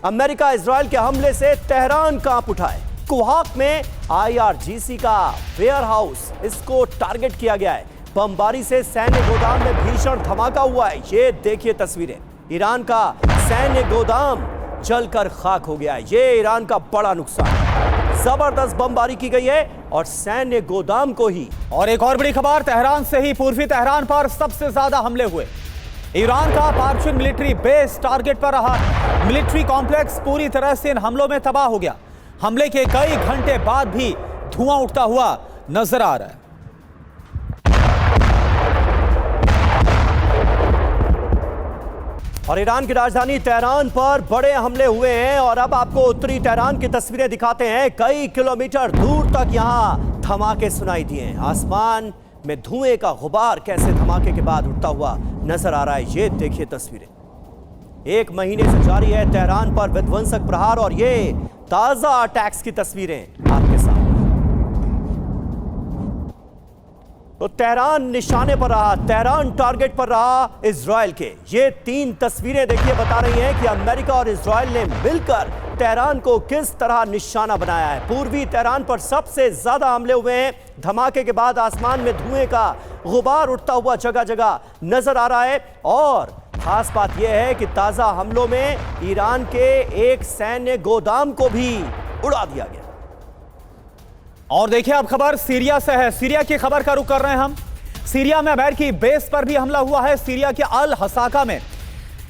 America Israel के हमले से तेहरान कांप उठा है। कुहाक में IRGC का वेयर हाउस, इसको टारगेट किया गया है। बमबारी से सैन्य गोदाम में भीषण धमाका हुआ है। ये देखिए तस्वीरें, ईरान का सैन्य गोदाम जलकर खाक हो गया है। ये ईरान का बड़ा नुकसान। जबरदस्त बमबारी की गई है और सैन्य गोदाम को ही। और एक और बड़ी खबर, तेहरान से ही पूर्वी तेहरान पर सबसे ज्यादा हमले हुए। ईरान का पार्शियन मिलिट्री बेस टारगेट पर रहा। मिलिट्री कॉम्प्लेक्स पूरी तरह से इन हमलों में तबाह हो गया। हमले के कई घंटे बाद भी धुआं उठता हुआ नजर आ रहा है। और ईरान की राजधानी तेहरान पर बड़े हमले हुए हैं और अब आपको उत्तरी तेहरान की तस्वीरें दिखाते हैं। कई किलोमीटर दूर तक यहां धमाके सुनाई दिए। आसमान में धुएं का गुबार कैसे धमाके के बाद उठता हुआ नजर आ रहा है। ये देखिए तस्वीरें। एक महीने से जारी है तेहरान पर विध्वंसक प्रहार और ये ताजा अटैक्स की तस्वीरें आपके सामने। तो तेहरान निशाने पर रहा, तेहरान टारगेट पर रहा इजराइल के। ये तीन तस्वीरें देखिए बता रही हैं कि अमेरिका और इजराइल ने मिलकर तेहरान को किस तरह निशाना बनाया है। पूर्वी तेहरान पर सबसे ज्यादा हमले हुए हैं। धमाके के बाद आसमान में धुएं का गुबार उठता हुआ जगह जगह नजर आ रहा है। और खास बात यह है कि ताजा हमलों में ईरान के एक सैन्य गोदाम को भी उड़ा दिया गया। और देखिए अब खबर सीरिया से है। सीरिया की खबर का रुख कर रहे हैं हम। सीरिया में अमेरिकी बेस पर भी हमला हुआ है। सीरिया के अल हसाका में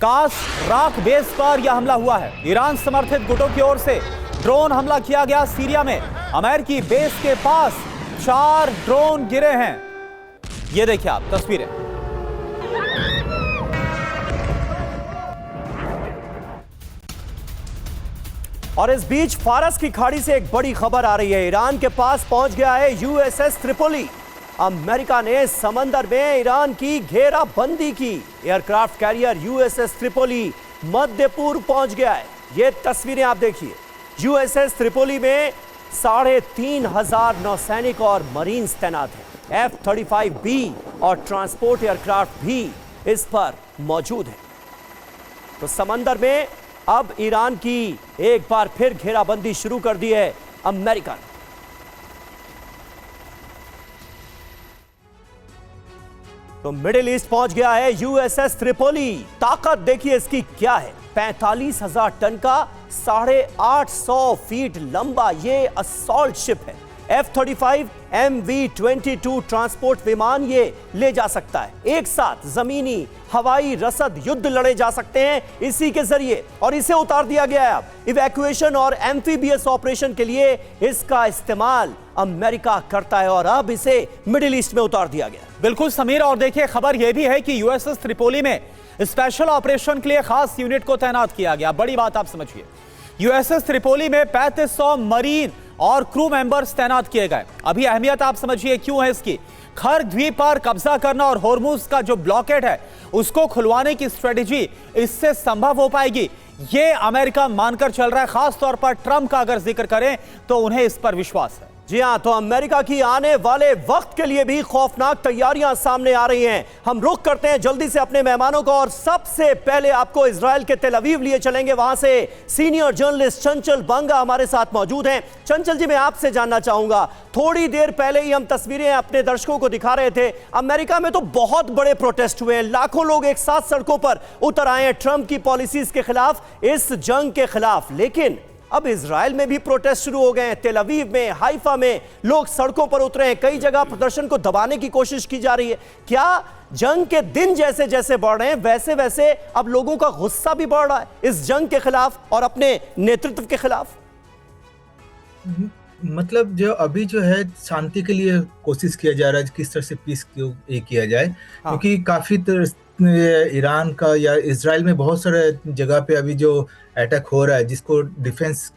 कास राक बेस पर यह हमला हुआ है। ईरान समर्थित गुटों की ओर से ड्रोन हमला किया गया। सीरिया में अमेरिकी बेस के पास 4 ड्रोन गिरे हैं। यह देखिए आप तस्वीरें। और इस बीच फारस की खाड़ी से एक बड़ी खबर आ रही है। ईरान के पास पहुंच गया है USS त्रिपोली। अमेरिका ने समंदर में ईरान की घेराबंदी की। एयरक्राफ्ट कैरियर USS त्रिपोली मध्य पूर्व पहुंच गया है। ये तस्वीरें आप देखिए। USS त्रिपोली में 3,500 नौसैनिक और मरीन्स तैनात हैं। F-35B और ट्रांसपोर्ट एयरक्राफ्ट भी इस पर मौजूद है। तो समंदर में अब ईरान की एक बार फिर घेराबंदी शुरू कर दी है अमेरिका ने। तो मिडिल ईस्ट पहुंच गया है USS त्रिपोली। ताकत देखिए इसकी क्या है। 45,000 टन का 850 फीट लंबा ये असॉल्ट शिप है। F-35 MV-22 ट्रांसपोर्ट विमान ये ले जा सकता है। एक साथ जमीनी हवाई रसद युद्ध लड़े जा सकते हैं इसी के जरिए। और इसे उतार दिया गया है अब इवैक्यूएशन और एम्फीबियस ऑपरेशन के लिए इसका इस्तेमाल अमेरिका करता है और अब इसे मिडिल ईस्ट में उतार दिया गया। बिल्कुल समीर, और देखिए खबर यह भी है कि USS त्रिपोली में स्पेशल ऑपरेशन के लिए खास यूनिट को तैनात किया गया। बड़ी बात आप समझिए। USS त्रिपोली में 3500 मरीन और क्रू मेंबर्स तैनात किए गए। अभी अहमियत आप समझिए क्यों है इसकी। खर्ग द्वीप पर कब्जा करना और होर्मुज का जो ब्लॉकेड है उसको खुलवाने की स्ट्रेटेजी इससे संभव हो पाएगी, ये अमेरिका मानकर चल रहा है। खास तौर पर ट्रंप का अगर जिक्र करें तो उन्हें इस पर विश्वास है। जी हां, तो अमेरिका की आने वाले वक्त के लिए भी खौफनाक तैयारियां सामने आ रही हैं। हम रुख करते हैं जल्दी से अपने मेहमानों को और सबसे पहले आपको इजराइल के तेल अवीव लिए चलेंगे। वहां से सीनियर जर्नलिस्ट चंचल बंगा हमारे साथ मौजूद हैं। चंचल जी, मैं आपसे जानना चाहूंगा, थोड़ी देर पहले ही हम तस्वीरें अपने दर्शकों को दिखा रहे थे। अमेरिका में तो बहुत बड़े प्रोटेस्ट हुए हैं, लाखों लोग एक साथ सड़कों पर उतर आए हैं ट्रंप की पॉलिसीज के खिलाफ, इस जंग के खिलाफ। लेकिन अब इजराइल में भी प्रोटेस्ट शुरू हो गए हैं। तेल अवीव में, हाइफा में लोग सड़कों पर उतरे हैं। कई जगह प्रदर्शन को दबाने की कोशिश की जा रही है। क्या जंग के दिन जैसे जैसे बढ़ रहे हैं वैसे वैसे अब लोगों का गुस्सा भी बढ़ रहा है इस जंग के खिलाफ और अपने नेतृत्व के खिलाफ? मतलब जो अभी जो है शांति के लिए कोशिश किया जा रहा है, किस तरह से पीस किया जाए। हाँ। क्योंकि काफी ईरान का या इजराइल में बहुत सारे जगह पे अभी जो अटैक हो रहा है जिसको डिफेंस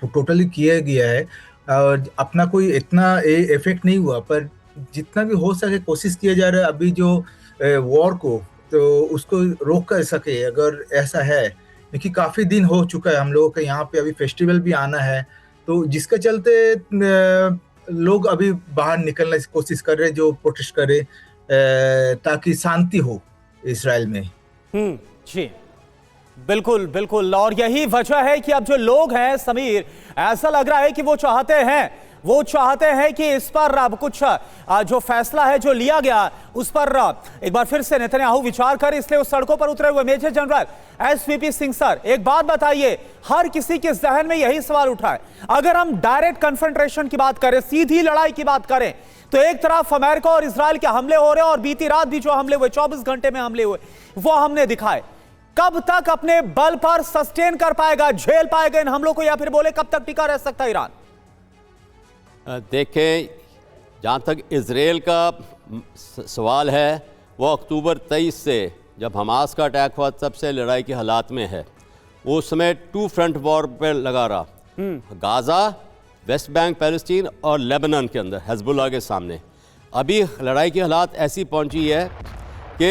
टोटली किया गया है और अपना कोई इतना इफेक्ट नहीं हुआ, पर जितना भी हो सके कोशिश किया जा रहा है अभी जो वॉर को तो उसको रोक कर सके अगर ऐसा है। क्योंकि काफी दिन हो चुका है, हम लोगों का यहाँ पे अभी फेस्टिवल भी आना है, तो जिसके चलते लोग अभी बाहर निकलने की कोशिश कर रहे हैं, जो प्रोटेस्ट कर रहे ताकि शांति हो इजराइल में। जी बिल्कुल बिल्कुल, और यही वजह है कि अब जो लोग हैं समीर, ऐसा लग रहा है कि वो चाहते हैं कि इस पर अब कुछ जो फैसला है जो लिया गया उस पर एक बार फिर से नेतन्याहू विचार कर, इसलिए उस सड़कों पर उतरे हुए major general SVP Singh sir, एक बात बताइए, हर किसी के जहन में यही सवाल उठा है, अगर हम डायरेक्ट कन्फ्रंटेशन की बात करें, सीधी लड़ाई की बात करें, तो एक तरफ अमेरिका और इजराइल के हमले हो रहे हैं और बीती रात भी जो हमले हुए, 24 घंटे में हमले हुए, वो हमने दिखाए। कब तक अपने बल पर सस्टेन कर पाएगा, झेल पाएगा इन हमलों को, या फिर बोले कब तक टिका रह सकता है ईरान? देखें, जहाँ तक इजराइल का सवाल है, वो अक्टूबर 23 से जब हमास का अटैक हुआ तब से लड़ाई के हालात में है। वो उस समय 2 फ्रंट वॉर पर लगा रहा, गाज़ा, वेस्ट बैंक पैलेस्टीन और लेबनान के अंदर हिजबुल्लाह के सामने। अभी लड़ाई की हालात ऐसी पहुंची है कि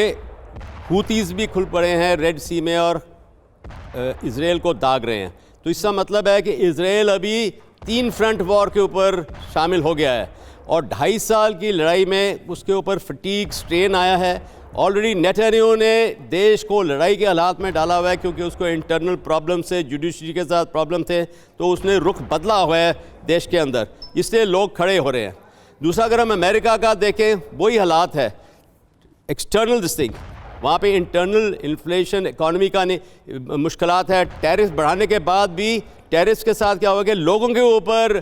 हूतीज़ भी खुल पड़े हैं रेड सी में और इजराइल को दाग रहे हैं। तो इसका मतलब है कि इजराइल अभी 3 फ्रंट वॉर के ऊपर शामिल हो गया है और 2.5 साल की लड़ाई में उसके ऊपर फटीग स्ट्रेन आया है। ऑलरेडी नेतन्याहू ने देश को लड़ाई के हालात में डाला हुआ है क्योंकि उसको इंटरनल प्रॉब्लम से, जुडिशरी के साथ प्रॉब्लम थे, तो उसने रुख बदला हुआ है देश के अंदर, इसलिए लोग खड़े हो रहे हैं। दूसरा, अगर हम अमेरिका का देखें, वही हालात है, एक्सटर्नल दिस थिंग, वहाँ पे इंटरनल इन्फ्लेशन, इकॉनमी का मुश्किलात है। टैरिफ बढ़ाने के बाद भी टैरिफ के साथ क्या होगा कि लोगों के ऊपर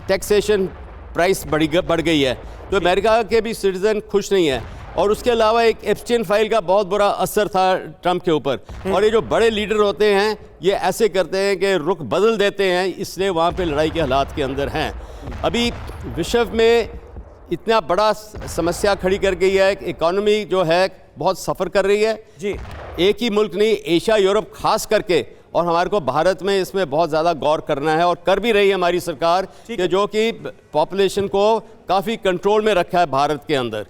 टैक्सेशन प्राइस बढ़ गई है, तो अमेरिका के भी सिटीजन खुश नहीं है। और उसके अलावा एक एप्स्टीन फाइल का बहुत बुरा असर था ट्रंप के ऊपर। और ये जो बड़े लीडर होते हैं ये ऐसे करते हैं कि रुख बदल देते हैं, इसलिए वहाँ पे लड़ाई के हालात के अंदर हैं। अभी विश्व में इतना बड़ा समस्या खड़ी कर गई है, इकॉनमी जो है बहुत सफ़र कर रही है जी। एक ही मुल्क नहीं, एशिया, यूरोप खास करके, और हमारे को भारत में इसमें बहुत ज़्यादा गौर करना है और कर भी रही है हमारी सरकार, कि जो कि पॉपुलेशन को काफ़ी कंट्रोल में रखा है भारत के अंदर।